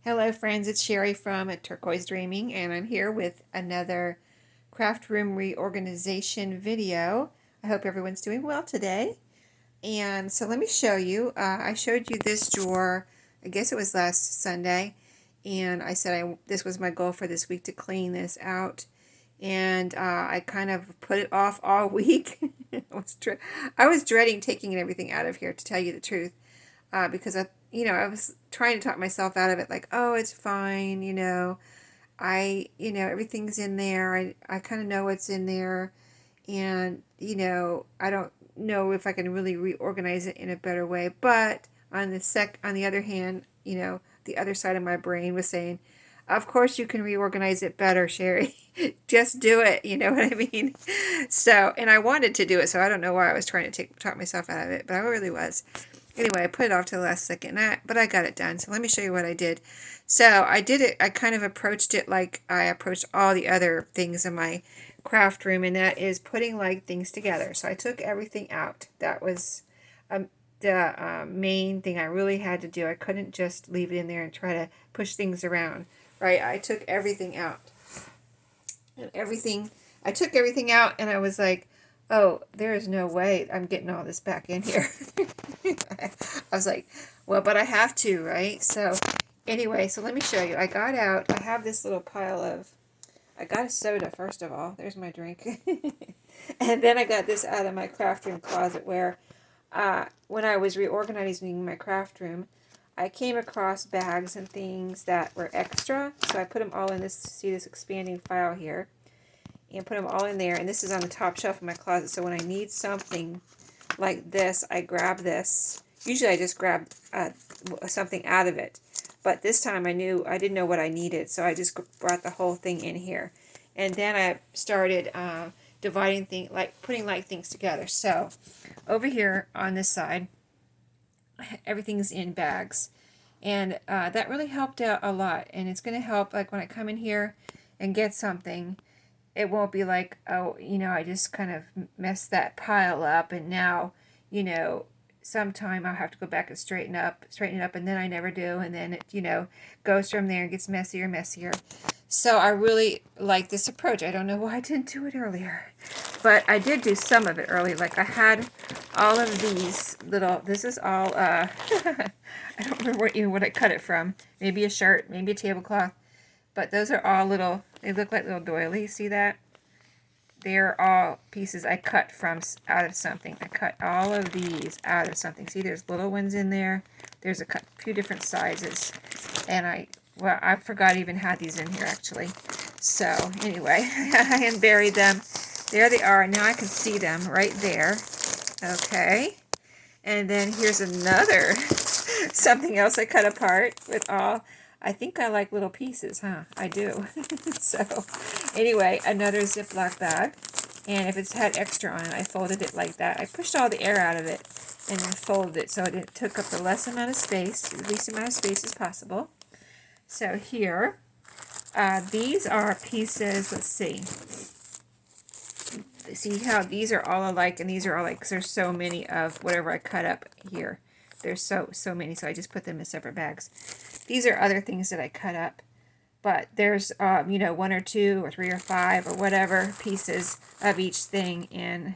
Hello friends, it's Sherry from Turquoise Dreaming, and I'm here with another craft room reorganization video. I hope everyone's doing well today. And so let me show you. I showed you this drawer, I guess it was last Sunday, and I said this was my goal for this week to clean this out. And I kind of put it off all week. I was dreading taking everything out of here, to tell you the truth. Because I was trying to talk myself out of it, like, oh, it's fine, everything's in there. I kind of know what's in there, and I don't know if I can really reorganize it in a better way. But on the other hand, the other side of my brain was saying, of course you can reorganize it better, Sherry. Just do it. You know what I mean? So, and I wanted to do it, so I don't know why I was trying to talk myself out of it, but I really was. Anyway, I put it off to the last second, but I got it done. So let me show you what I did. So I did it, I kind of approached it like I approached all the other things in my craft room, and that is putting like things together. So I took everything out. That was the main thing I really had to do. I couldn't just leave it in there and try to push things around, right? I took everything out. And I took everything out, and I was like, oh, there is no way I'm getting all this back in here. I was like, well, but I have to, right? So anyway, so let me show you. I got out, I have this little pile of, I got a soda, first of all. There's my drink. And then I got this out of my craft room closet where when I was reorganizing my craft room, I came across bags and things that were extra. So I put them all in this, see this expanding file here, and put them all in there. And this is on the top shelf of my closet. So when I need something like this, I grab this. Usually I just grab something out of it. But this time I didn't know what I needed. So I just brought the whole thing in here. And then I started dividing things, like putting like things together. So over here on this side, everything's in bags. And that really helped out a lot. And it's going to help, like when I come in here and get something, it won't be like, oh, I just kind of messed that pile up, and now, sometime I'll have to go back and straighten it up, and then I never do, and then it, goes from there and gets messier and messier. So I really like this approach. I don't know why I didn't do it earlier, but I did do some of it early. Like I had all of these little, this is all, I don't remember even what I cut it from. Maybe a shirt, maybe a tablecloth. But those are all little, they look like little doilies. See that? They're all pieces I cut from out of something. I cut all of these out of something. See, there's little ones in there. There's a few different sizes. And I forgot I even had these in here, actually. So, anyway, I buried them. There they are. Now I can see them right there. Okay. And then here's another, something else I cut apart with all, I think I like little pieces, huh? I do. So, anyway, another Ziploc bag. And if it's had extra on it, I folded it like that. I pushed all the air out of it and then folded it so it took up the least amount of space, the least amount of space as possible. So here, these are pieces, let's see. See how these are all alike, and these are all like, because there's so many of whatever I cut up here. There's so many, so I just put them in separate bags. These are other things that I cut up, but there's one or two or three or five or whatever pieces of each thing, and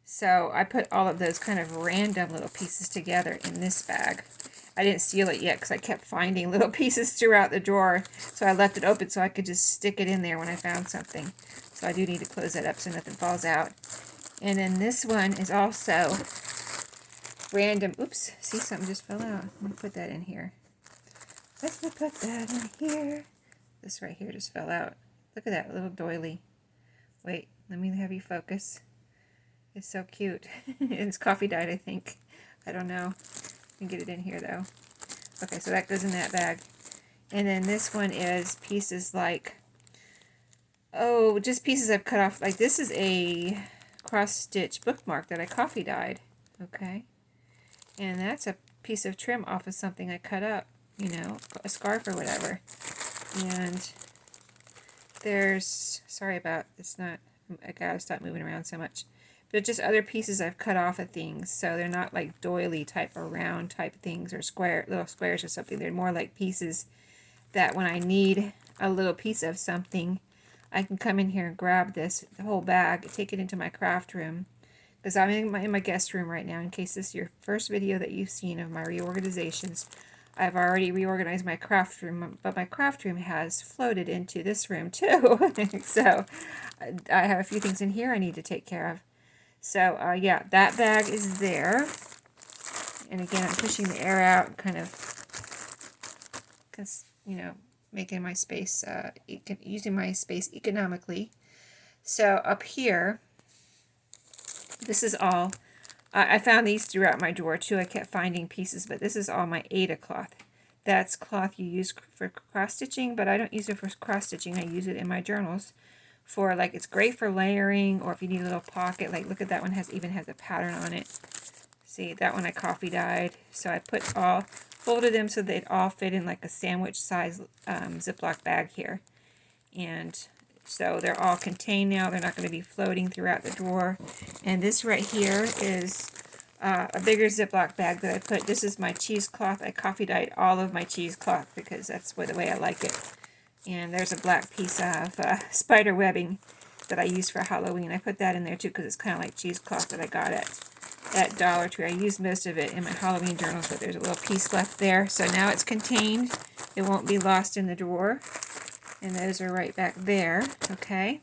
so I put all of those kind of random little pieces together in this bag. I didn't seal it yet because I kept finding little pieces throughout the drawer, so I left it open so I could just stick it in there when I found something. So I do need to close that up so nothing falls out. And then this one is also random. Oops, see, something just fell out. Let me put that in here. Let me put that in here. This right here just fell out. Look at that little doily. Wait, let me have you focus. It's so cute. It's coffee dyed, I think. I don't know. I can get it in here though. Okay, so that goes in that bag. And then this one is pieces like, oh, just pieces I've cut off. Like this is a cross-stitch bookmark that I coffee dyed. Okay. And that's a piece of trim off of something I cut up. A scarf or whatever. And there's, sorry about, it's not, I gotta stop moving around so much. They're just other pieces I've cut off of things, so they're not like doily type or round type things or square little squares or something. They're more like pieces that when I need a little piece of something, I can come in here and grab this the whole bag, take it into my craft room, because I'm in my guest room right now. In case this is your first video that you've seen of my reorganizations, I've already reorganized my craft room, but my craft room has floated into this room too. So I have a few things in here I need to take care of. So yeah, that bag is there. And again, I'm pushing the air out, kind of, you know, making my space, using my space economically. So up here, this is all, I found these throughout my drawer too. I kept finding pieces, but this is all my Aida cloth. That's cloth you use for cross stitching, but I don't use it for cross stitching. I use it in my journals for, like, it's great for layering, or if you need a little pocket. Like, look at that one, even has a pattern on it. See, that one I coffee dyed. So I folded them so they'd all fit in like a sandwich size Ziploc bag here. And so they're all contained now. They're not going to be floating throughout the drawer. And this right here is a bigger Ziploc bag that I put. This is my cheesecloth. I coffee dyed all of my cheesecloth because that's the way I like it. And there's a black piece of spider webbing that I use for Halloween. I put that in there too because it's kind of like cheesecloth that I got at Dollar Tree. I used most of it in my Halloween journals, but there's a little piece left there. So now it's contained. It won't be lost in the drawer. And those are right back there. Okay.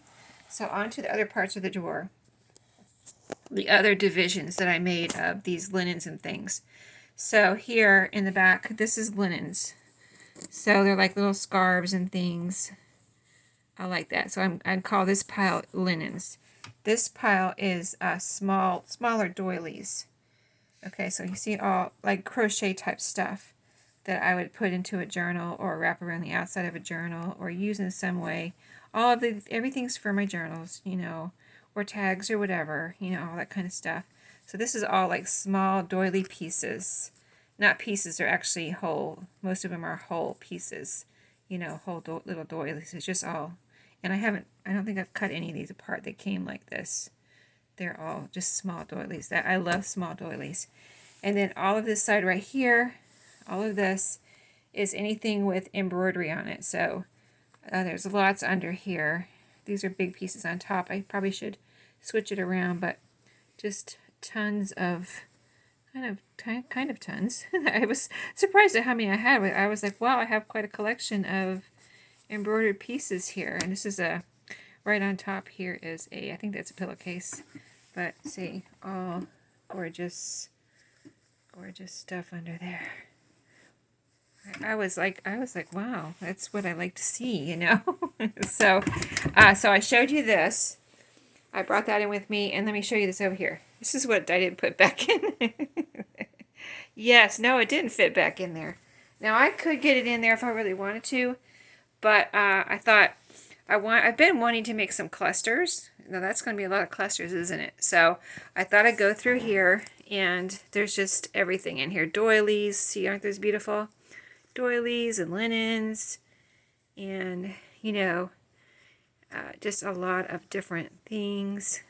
So on to the other parts of the drawer. The other divisions that I made of these linens and things. So here in the back, this is linens. So they're like little scarves and things. I like that. So I call this pile linens. This pile is smaller doilies. Okay, so you see all like crochet type stuff that I would put into a journal or wrap around the outside of a journal or use in some way. Everything's for my journals, you know, or tags or whatever, you know, all that kind of stuff. So this is all like small doily pieces. Not pieces, they're actually whole. Most of them are whole pieces, you know, little doilies. It's just all, and I don't think I've cut any of these apart. They came like this. They're all just small doilies. I love small doilies. And then all of this side right here, all of this is anything with embroidery on it. So there's lots under here. These are big pieces on top. I probably should switch it around, but just tons of, kind of tons. I was surprised at how many I had. I was like, wow, I have quite a collection of embroidered pieces here. And this is right on top here is I think that's a pillowcase. But see, all gorgeous stuff under there. I was like, wow, that's what I like to see, you know. So I showed you this. I brought that in with me, and let me show you this over here. This is what I didn't put back in. Yes, no, it didn't fit back in there. Now I could get it in there if I really wanted to, but I thought I've been wanting to make some clusters. Now that's going to be a lot of clusters, isn't it? So I thought I'd go through here, and there's just everything in here. Doilies, see, aren't those beautiful? Doilies and linens, and you know, just a lot of different things,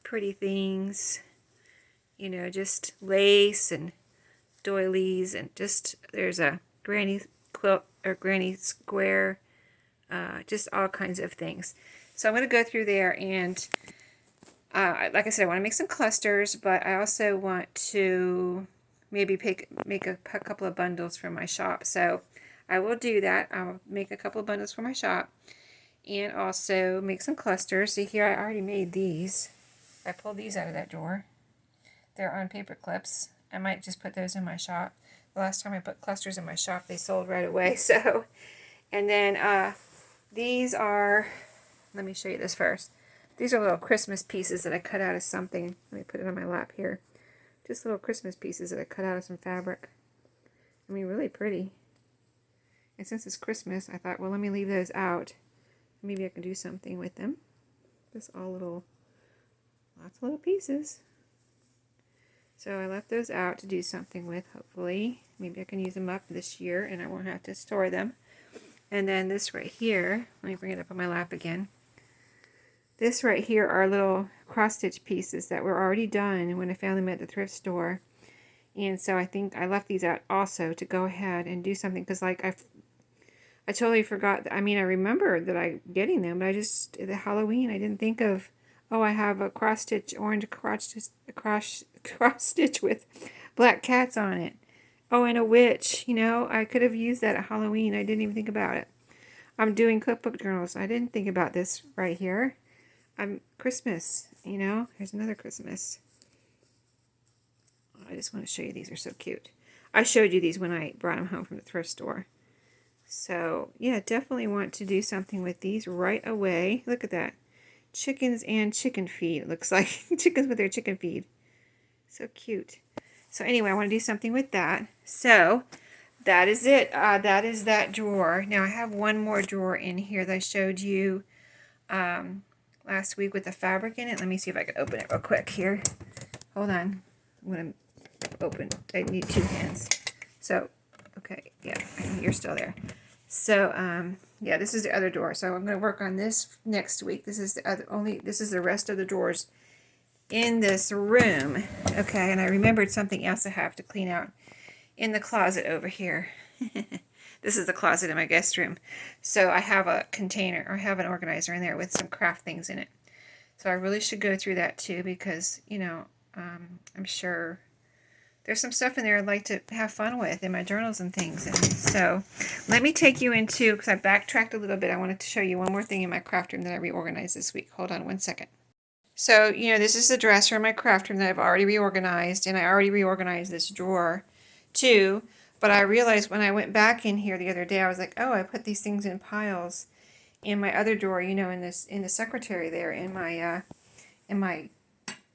pretty things, you know, just lace and doilies, and just there's a granny quilt or granny square, just all kinds of things. So I'm going to go through there, and like I said, I want to make some clusters, but I also want to maybe make a couple of bundles for my shop. So I will do that. I'll make a couple of bundles for my shop and also make some clusters. See here, I already made these. I pulled these out of that drawer. They're on paper clips. I might just put those in my shop. The last time I put clusters in my shop, they sold right away. So, and then these are, let me show you this first. These are little Christmas pieces that I cut out of something. Let me put it on my lap here. Just little Christmas pieces that I cut out of some fabric. I mean, really pretty. And since it's Christmas, I thought, well, let me leave those out. Maybe I can do something with them. Just all lots of little pieces. So I left those out to do something with, hopefully. Maybe I can use them up this year and I won't have to store them. And then this right here, let me bring it up on my lap again. This right here are little cross-stitch pieces that were already done when I found them at the thrift store. And so I think I left these out also to go ahead and do something, because like I totally forgot. I mean, I remember that I getting them, but I just, the Halloween, I didn't think of, oh, I have a cross-stitch, orange cross-stitch with black cats on it. Oh, and a witch, you know, I could have used that at Halloween. I didn't even think about it. I'm doing cookbook journals. I didn't think about this right here. I'm Christmas, you know, here's another Christmas. I just want to show you, these are so cute. I showed you these when I brought them home from the thrift store. So yeah, definitely want to do something with these right away. Look at that. Chickens and chicken feed. It looks like chickens with their chicken feed. So cute. So anyway, I want to do something with that. So that is it. That is that drawer. Now I have one more drawer in here that I showed you last week with the fabric in it. Let me see if I can open it real quick here. Hold on. I'm going to open. I need two hands. So, okay. Yeah, you're still there. So, yeah, this is the other drawer. So I'm going to work on this next week. This is the other, this is the rest of the drawers in this room. Okay, and I remembered something else I have to clean out in the closet over here. This is the closet in my guest room. So I have a container, or I have an organizer in there with some craft things in it. So I really should go through that too, because, you know, I'm sure there's some stuff in there I'd like to have fun with in my journals and things. And so let me take you into, because I backtracked a little bit, I wanted to show you one more thing in my craft room that I reorganized this week. Hold on one second. So, you know, this is the dresser in my craft room that I've already reorganized, and I already reorganized this drawer too. But I realized when I went back in here the other day, I was like, oh, I put these things in piles in my other drawer, you know, in the secretary there, in my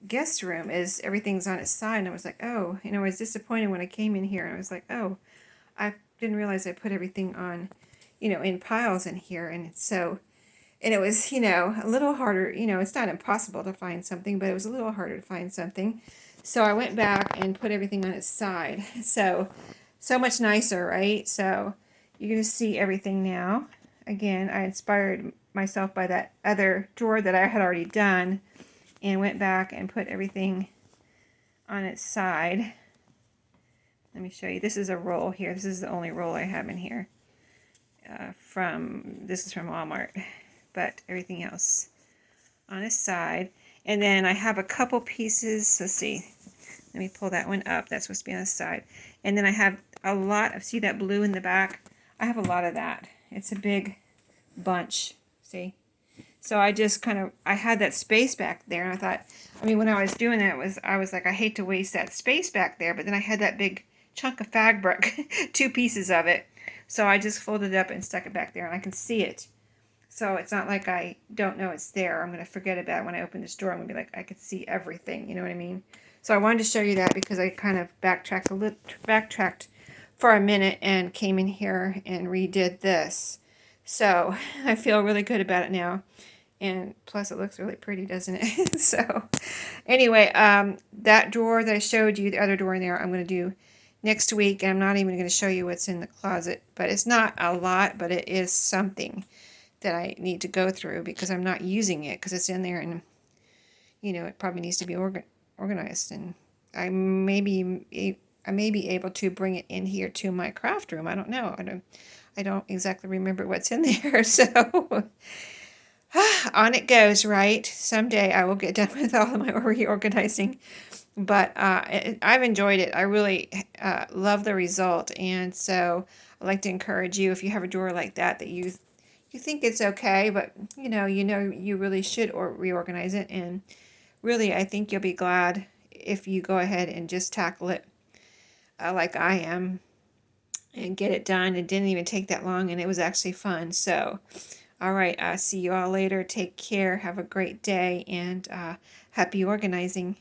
guest room, is everything's on its side. And I was like, oh, you know, I was disappointed when I came in here, and I was like, oh, I didn't realize I put everything on, you know, in piles in here. And so, and it was, you know, a little harder, you know, it's not impossible to find something, but it was a little harder to find something. So I went back and put everything on its side. So much nicer, right? So you're going to see everything now. Again, I inspired myself by that other drawer that I had already done, and went back and put everything on its side. Let me show you. This is a roll here. This is the only roll I have in here. This is from Walmart, but everything else on its side. And then I have a couple pieces. Let's see. Let me pull that one up. That's supposed to be on the side. And then I have a lot of, see that blue in the back? I have a lot of that. It's a big bunch. See? So I just kind of, I had that space back there, and I thought, I mean, when I was doing it, I was like, I hate to waste that space back there, but then I had that big chunk of fabric, two pieces of it, so I just folded it up and stuck it back there, and I can see it. So it's not like I don't know it's there. I'm going to forget about it when I open this door. I'm going to be like, I could see everything, you know what I mean? So I wanted to show you that because I kind of backtracked for a minute and came in here and redid this. So I feel really good about it now. And plus it looks really pretty, doesn't it? So anyway, that drawer that I showed you, the other drawer in there, I'm going to do next week. And I'm not even going to show you what's in the closet. But it's not a lot, but it is something that I need to go through because I'm not using it because it's in there, and, you know, it probably needs to be organized. And I may be able to bring it in here to my craft room. I don't know. I don't exactly remember what's in there. So on it goes, right? Someday I will get done with all of my reorganizing. But I've enjoyed it. I really love the result. And so I'd like to encourage you, if you have a drawer like that you think it's okay, but you really should reorganize it. And really, I think you'll be glad if you go ahead and just tackle it like I am and get it done. It didn't even take that long, and it was actually fun. So all right, see you all later. Take care. Have a great day, and happy organizing.